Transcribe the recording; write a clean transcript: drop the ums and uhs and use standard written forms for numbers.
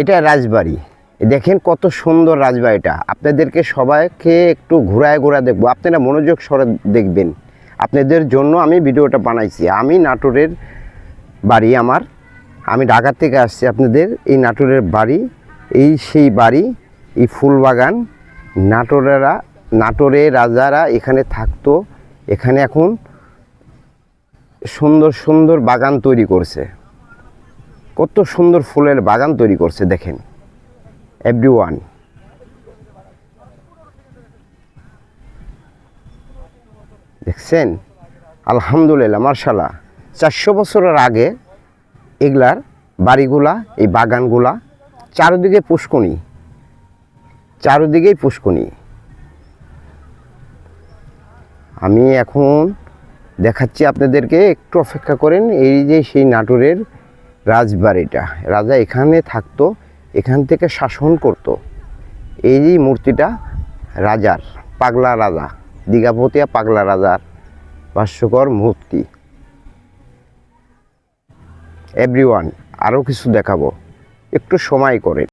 এটা রাজবাড়ি। দেখেন কত সুন্দর রাজবাড়িটা। আপনাদেরকে সবাইকে একটু ঘোরায় দেখবো, আপনারা মনোযোগ সরে দেখবেন। আপনাদের জন্য আমি ভিডিওটা বানাইছি। আমি নাটোরের বাড়ি আমার, আমি ঢাকা থেকে আসছি। আপনাদের এই নাটোরের বাড়ি, এই সেই বাড়ি, এই ফুলবাগান। নাটোরে রাজারা এখানে থাকতো। এখানে এখন সুন্দর সুন্দর বাগান তৈরি করছে, কত সুন্দর ফুলের বাগান তৈরি করছে দেখেন এভরিওয়ান। দেখছেন, আলহামদুলিল্লাহ, মার্শাল্লাহ। 400 বছরের আগে এগুলার বাড়িগুলা, এই বাগানগুলা, চারদিকে পুষ্করণী, চারদিকেই পুষ্করণী। আমি এখন দেখাচ্ছি আপনাদেরকে, একটু অপেক্ষা করেন। এই যে সেই নাটোরের রাজবাড়িটা, রাজা এখানে থাকতো, এখান থেকে শাসন করত। এই যে মূর্তিটা রাজার, পাগলা রাজা, দীঘাপতিয়া পাগলা রাজার ভাস্যকর মূর্তি। এভরিওয়ান, আরও কিছু দেখাবো, একটু সময় করে।